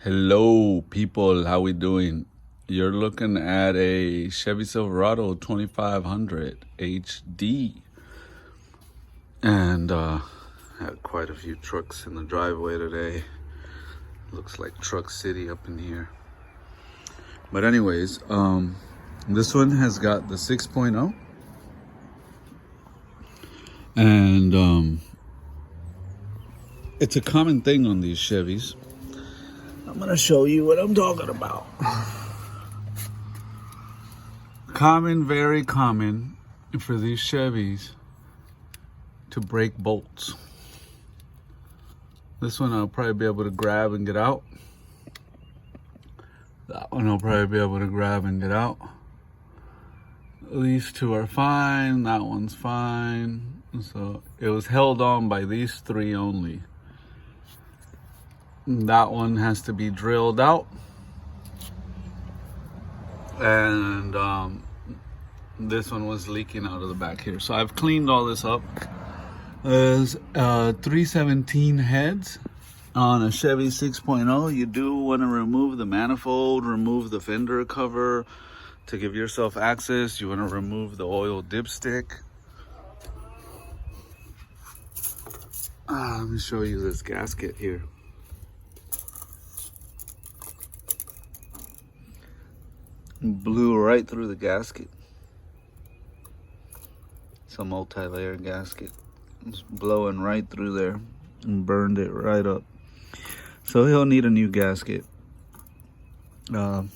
Hello people, how we doing? You're looking at a Chevy Silverado 2500 HD. And had quite a few trucks in the driveway today. Looks like Truck City up in here. But anyways, this one has got the 6.0. And it's a common thing on these Chevys. I'm gonna show you what I'm talking about. Common, very common for these Chevys to break bolts. This one I'll probably be able to grab and get out. That one I'll probably be able to grab and get out. These two are fine, that one's fine. So it was held on by these three only. That one has to be drilled out. And this one was leaking out of the back here. So I've cleaned all this up. There's 317 heads on a Chevy 6.0. You do want to remove the manifold, remove the fender cover to give yourself access. You want to remove the oil dipstick. Let me show you this gasket here. Blew right through the gasket. It's a multi-layer gasket. It's blowing right through there and burned it right up. So he'll need a new gasket. The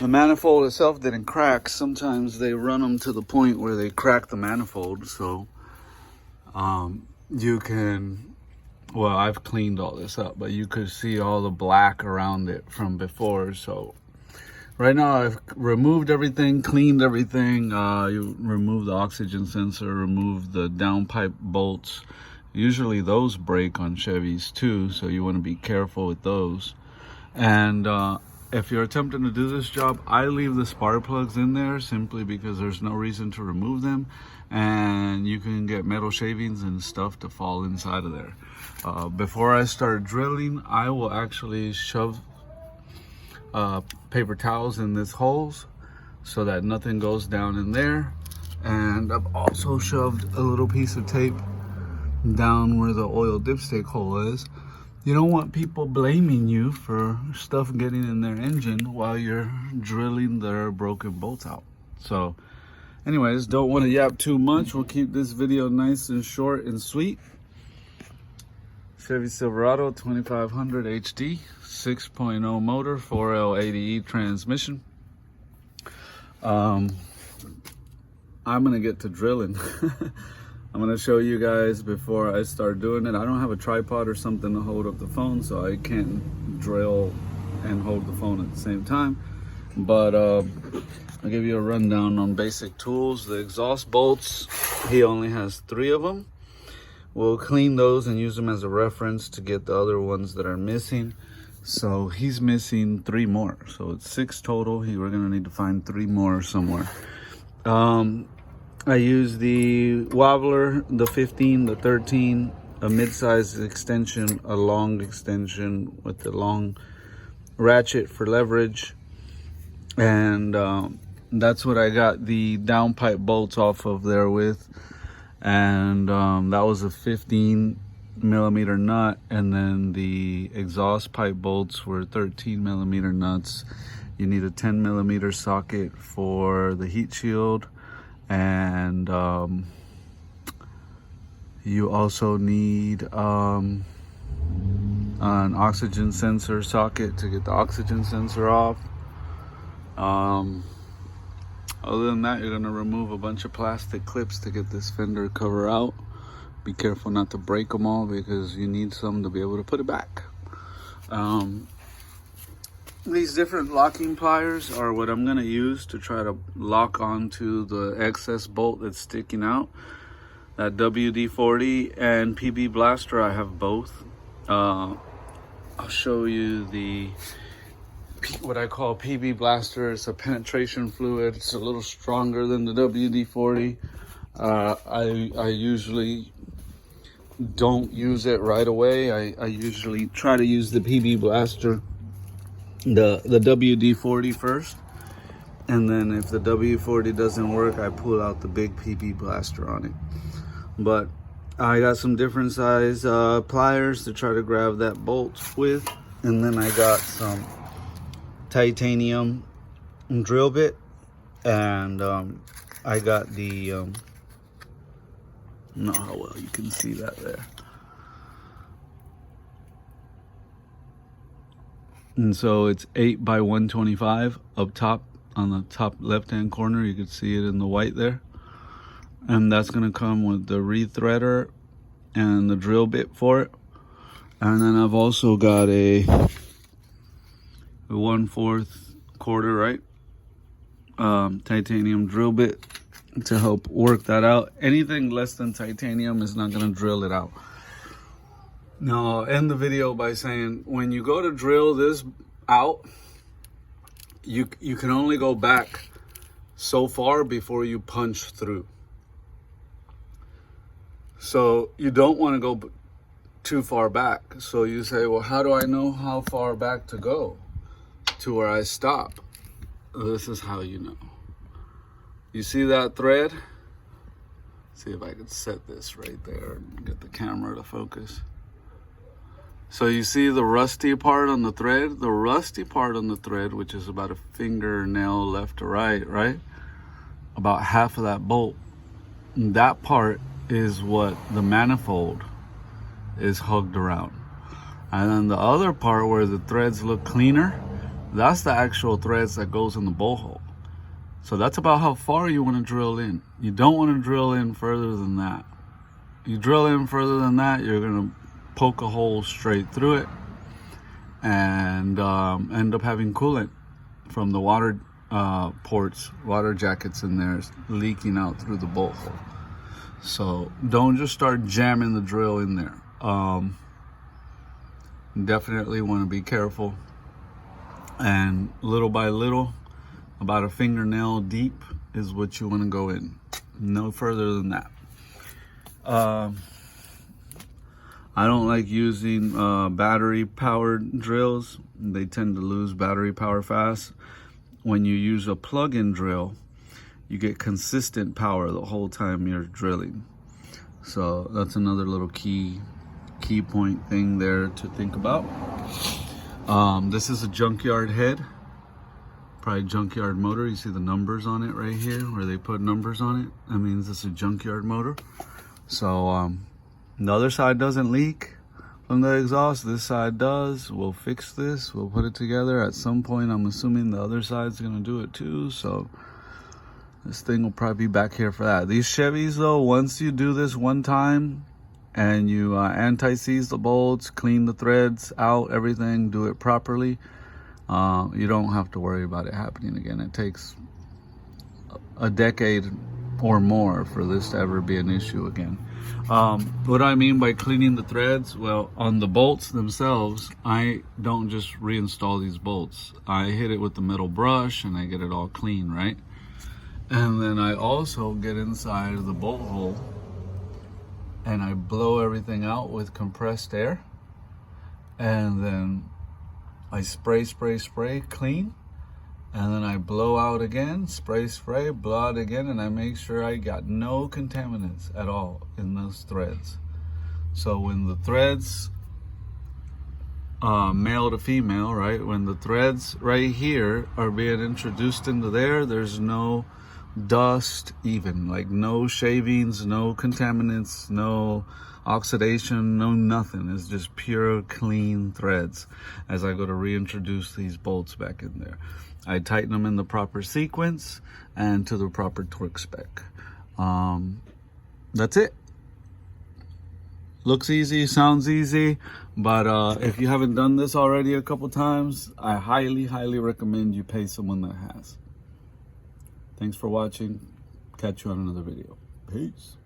manifold itself didn't crack. Sometimes they run them to the point where they crack the manifold. So you can, well, I've cleaned all this up, but you could see all the black around it from before. So right now I've removed everything, cleaned everything. You remove the oxygen sensor, remove the downpipe bolts. Usually those break on Chevys too, so you want to be careful with those. And if you're attempting to do this job, I leave the spark plugs in there simply because there's no reason to remove them. And you can get metal shavings and stuff to fall inside of there. Before I start drilling, I will actually shove paper towels in these holes so that nothing goes down in there. And I've also shoved a little piece of tape down where the oil dipstick hole is. You don't want people blaming you for stuff getting in their engine while you're drilling their broken bolts out. So anyways, don't want to yap too much. We'll keep this video nice and short and sweet. Chevy Silverado 2500 HD, 6.0 motor, 4L80E transmission. I'm gonna get to drilling. I'm gonna show you guys before I start doing it. I don't have a tripod or something to hold up the phone, so I can't drill and hold the phone at the same time. But I'll give you a rundown on basic tools. The exhaust bolts, he only has 3 of them. We'll clean those and use them as a reference to get the other ones that are missing. So he's missing 3 more. So it's 6 total. We're gonna need to find 3 more somewhere. I use the wobbler, the 15, the 13, a mid-size extension, a long extension with the long ratchet for leverage. And that's what I got the downpipe bolts off of there with. And that was a 15mm nut, and then the exhaust pipe bolts were 13mm nuts. You need a 10mm socket for the heat shield, and you also need an oxygen sensor socket to get the oxygen sensor off. Other than that, you're gonna remove a bunch of plastic clips to get this fender cover out. Be careful not to break them all because you need some to be able to put it back. These different locking pliers are what I'm gonna use to try to lock onto the excess bolt that's sticking out. That WD-40 and PB Blaster, I have both. I'll show you the what I call PB Blaster. It's a penetration fluid. It's a little stronger than the WD-40. I usually don't use it right away. I usually try to use the PB Blaster, the WD-40 first. And then if the W40 doesn't work, I pull out the big PB Blaster on it. But I got some different size pliers to try to grab that bolt with. And then I got some titanium drill bit. And I got the, I don't know how well you can see that there. And so it's 8 by 125 up top. On the top left hand corner, you can see it in the white there. And that's gonna come with the rethreader and the drill bit for it. And then I've also got a 1/4 quarter, right? Titanium drill bit to help work that out. Anything less than titanium is not gonna drill it out. Now I'll end the video by saying, when you go to drill this out, you can only go back so far before you punch through. So you don't want to go too far back. So you say, well, how do I know how far back to go to where I stop? This is how you know. You see that thread? See if I can set this right there and get the camera to focus. So you see the rusty part on the thread? The rusty part on the thread, which is about a fingernail left to right, right? About half of that bolt. That part is what the manifold is hugged around. And then the other part where the threads look cleaner, that's the actual threads that goes in the bolt hole. So that's about how far you want to drill in. You don't want to drill in further than that. You drill in further than that, you're going to poke a hole straight through it and end up having coolant from the water ports, water jackets in there leaking out through the bolt hole. So don't just start jamming the drill in there. Definitely want to be careful, and little by little, about a fingernail deep is what you want to go in, no further than that. I don't like using battery powered drills. They tend to lose battery power fast. When you use a plug-in drill, you get consistent power the whole time you're drilling. So that's another little key point thing there to think about. This is a junkyard head, probably junkyard motor. You see the numbers on it right here where they put numbers on it. That means it's a junkyard motor. So the other side doesn't leak from the exhaust. This side does. We'll fix this. We'll put it together at some point. I'm assuming the other side's gonna do it too. So this thing will probably be back here for that. These Chevys though, once you do this one time and you anti-seize the bolts, clean the threads out, everything, do it properly, you don't have to worry about it happening again. It takes a decade or more for this to ever be an issue again. What I mean by cleaning the threads, well, on the bolts themselves, I don't just reinstall these bolts. I hit it with the metal brush and I get it all clean, right? And then I also get inside of the bolt hole and I blow everything out with compressed air, and then I spray, clean, and then I blow out again, spray, blow out again, and I make sure I got no contaminants at all in those threads. So when the threads, male to female, right, when the threads right here are being introduced into there, there's no dust, even like no shavings, no contaminants, no oxidation, no nothing. It's just pure clean threads. As I go to reintroduce these bolts back in there, I tighten them in the proper sequence and to the proper torque spec. That's it. Looks easy, sounds easy, but if you haven't done this already a couple times, I highly recommend you pay someone that has. Thanks for watching. Catch you on another video. Peace.